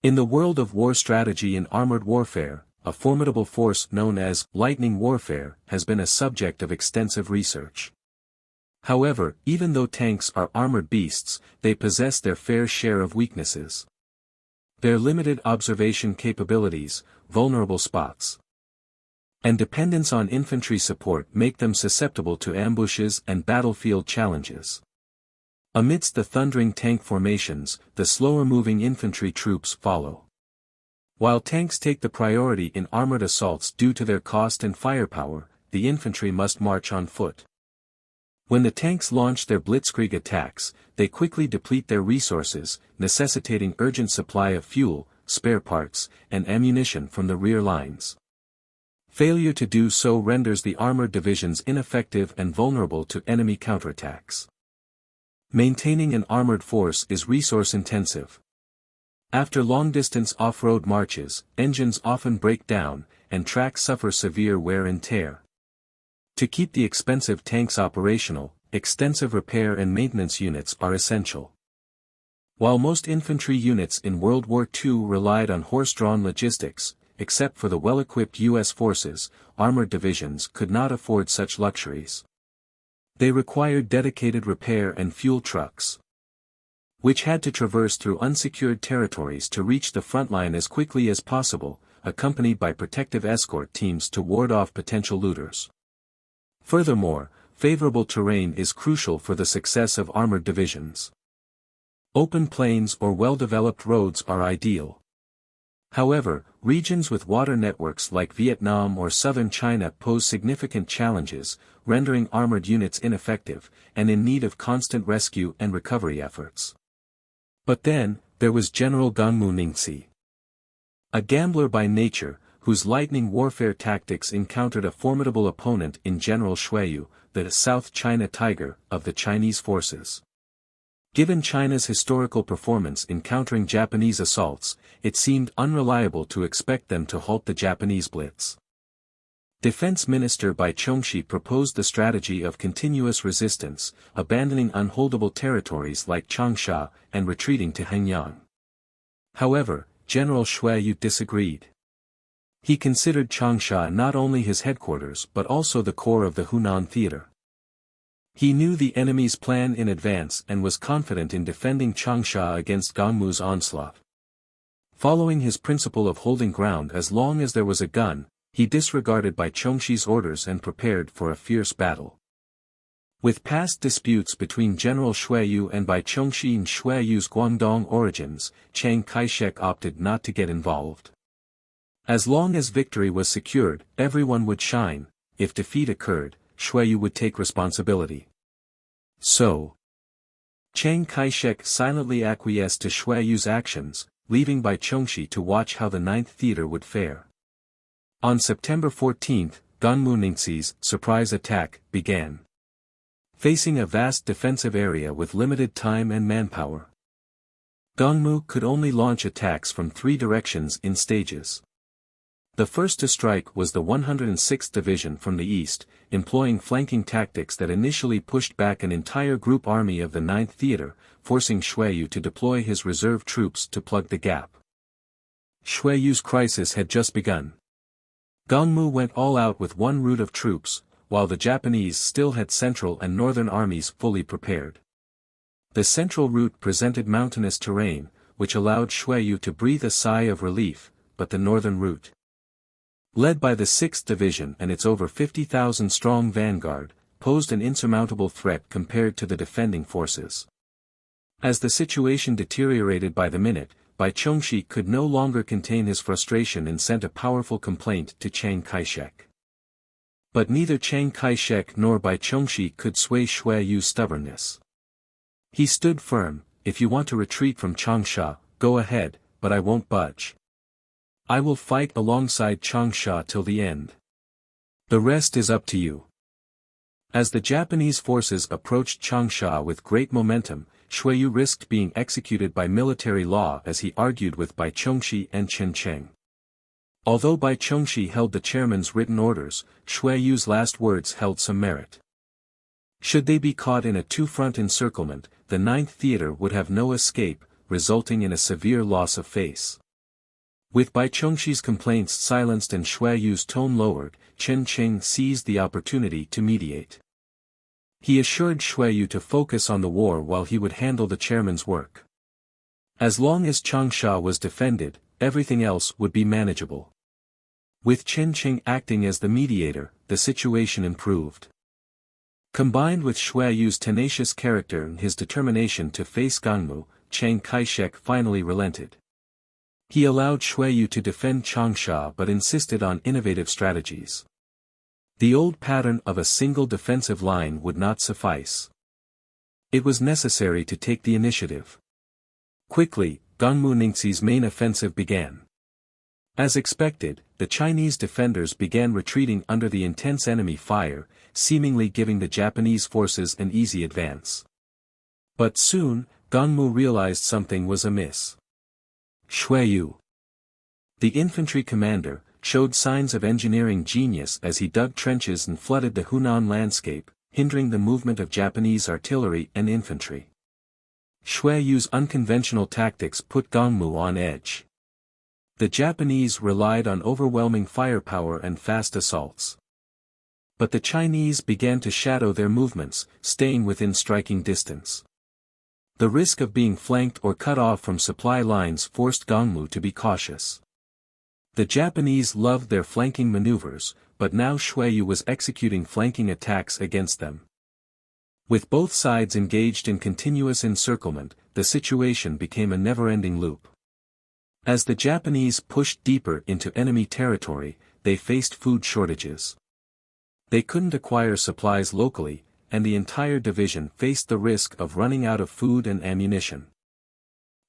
In the world of war strategy and armored warfare, a formidable force known as lightning warfare has been a subject of extensive research. However, even though tanks are armored beasts, they possess their fair share of weaknesses. Their limited observation capabilities, vulnerable spots, and dependence on infantry support make them susceptible to ambushes and battlefield challenges. Amidst the thundering tank formations, the slower-moving infantry troops follow. While tanks take the priority in armored assaults due to their cost and firepower, the infantry must march on foot. When the tanks launch their blitzkrieg attacks, they quickly deplete their resources, necessitating urgent supply of fuel, spare parts, and ammunition from the rear lines. Failure to do so renders the armored divisions ineffective and vulnerable to enemy counterattacks. Maintaining an armored force is resource-intensive. After long-distance off-road marches, engines often break down, and tracks suffer severe wear and tear. To keep the expensive tanks operational, extensive repair and maintenance units are essential. While most infantry units in World War II relied on horse-drawn logistics, except for the well-equipped U.S. forces, armored divisions could not afford such luxuries. They required dedicated repair and fuel trucks, which had to traverse through unsecured territories to reach the front line as quickly as possible, accompanied by protective escort teams to ward off potential looters. Furthermore, favorable terrain is crucial for the success of armored divisions. Open plains or well-developed roads are ideal. However, regions with water networks like Vietnam or southern China pose significant challenges, rendering armored units ineffective, and in need of constant rescue and recovery efforts. But then, there was General Gongmu Ningxi, a gambler by nature, whose lightning warfare tactics encountered a formidable opponent in General Shuiyu, the South China Tiger of the Chinese forces. Given China's historical performance in countering Japanese assaults, it seemed unreliable to expect them to halt the Japanese blitz. Defense Minister Bai Chongxi proposed the strategy of continuous resistance, abandoning unholdable territories like Changsha and retreating to Hengyang. However, General Shuiyu disagreed. He considered Changsha not only his headquarters but also the core of the Hunan theater. He knew the enemy's plan in advance and was confident in defending Changsha against Gongmu's onslaught. Following his principle of holding ground as long as there was a gun, he disregarded Bai Chongxi's orders and prepared for a fierce battle. With past disputes between General Shuiyu and Bai Chongxi and Shuiyu's Guangdong origins, Chiang Kai-shek opted not to get involved. As long as victory was secured, everyone would shine. If defeat occurred, Shuiyu would take responsibility. So, Chiang Kai-shek silently acquiesced to Shuiyu's actions, leaving Bai Chongxi to watch how the Ninth Theater would fare. On September 14, Gongmu Ningxi's surprise attack began. Facing a vast defensive area with limited time and manpower, Gongmu could only launch attacks from 3 directions in stages. The first to strike was the 106th Division from the east, employing flanking tactics that initially pushed back an entire group army of the 9th Theater, forcing Shuiyu to deploy his reserve troops to plug the gap. Shuiyu's crisis had just begun. Gongmu went all out with one route of troops, while the Japanese still had central and northern armies fully prepared. The central route presented mountainous terrain, which allowed Shuiyu to breathe a sigh of relief, but the northern route, led by the 6th Division and its over 50,000-strong vanguard, posed an insurmountable threat compared to the defending forces. As the situation deteriorated by the minute, Bai Chongxi could no longer contain his frustration and sent a powerful complaint to Chiang Kai-shek. But neither Chiang Kai-shek nor Bai Chongxi could sway Shuiyu's stubbornness. He stood firm. If you want to retreat from Changsha, go ahead, but I won't budge. I will fight alongside Changsha till the end. The rest is up to you. As the Japanese forces approached Changsha with great momentum, Shuiyu risked being executed by military law as he argued with Bai Chongxi and Chen Cheng. Although Bai Chongxi held the chairman's written orders, Shuiyu's last words held some merit. Should they be caught in a two-front encirclement, the 9th Theater would have no escape, resulting in a severe loss of face. With Bai Chongxi's complaints silenced and Xue Yu's tone lowered, Chen Qing seized the opportunity to mediate. He assured Xue Yu to focus on the war while he would handle the chairman's work. As long as Changsha was defended, everything else would be manageable. With Chen Qing acting as the mediator, the situation improved. Combined with Xue Yu's tenacious character and his determination to face Gangmu, Chiang Kai-shek finally relented. He allowed Xue Yu to defend Changsha but insisted on innovative strategies. The old pattern of a single defensive line would not suffice. It was necessary to take the initiative. Quickly, Gangmu Ningxi's main offensive began. As expected, the Chinese defenders began retreating under the intense enemy fire, seemingly giving the Japanese forces an easy advance. But soon, Gangmu realized something was amiss. Xue Yu, the infantry commander, showed signs of engineering genius as he dug trenches and flooded the Hunan landscape, hindering the movement of Japanese artillery and infantry. Xue Yu's unconventional tactics put Gangmu on edge. The Japanese relied on overwhelming firepower and fast assaults. But the Chinese began to shadow their movements, staying within striking distance. The risk of being flanked or cut off from supply lines forced Gangmu to be cautious. The Japanese loved their flanking maneuvers, but now Xue Yu was executing flanking attacks against them. With both sides engaged in continuous encirclement, the situation became a never-ending loop. As the Japanese pushed deeper into enemy territory, they faced food shortages. They couldn't acquire supplies locally, and the entire division faced the risk of running out of food and ammunition.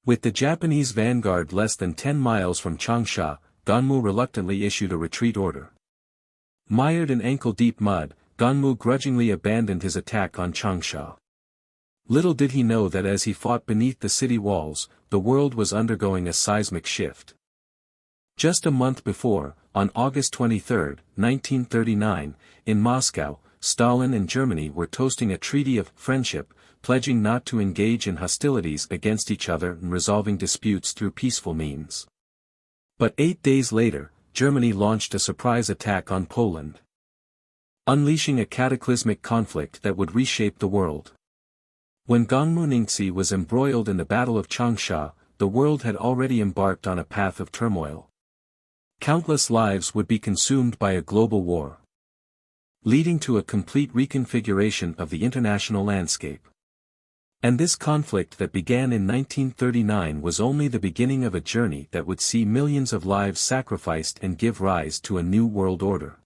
With the Japanese vanguard less than 10 miles from Changsha, Gangmu reluctantly issued a retreat order. Mired in ankle-deep mud, Gangmu grudgingly abandoned his attack on Changsha. Little did he know that as he fought beneath the city walls, the world was undergoing a seismic shift. Just a month before, on August 23, 1939, in Moscow, Stalin and Germany were toasting a treaty of friendship, pledging not to engage in hostilities against each other and resolving disputes through peaceful means. But 8 days later, Germany launched a surprise attack on Poland, unleashing a cataclysmic conflict that would reshape the world. When Gangmu Ningxi was embroiled in the Battle of Changsha, the world had already embarked on a path of turmoil. Countless lives would be consumed by a global war, leading to a complete reconfiguration of the international landscape. And this conflict that began in 1939 was only the beginning of a journey that would see millions of lives sacrificed and give rise to a new world order.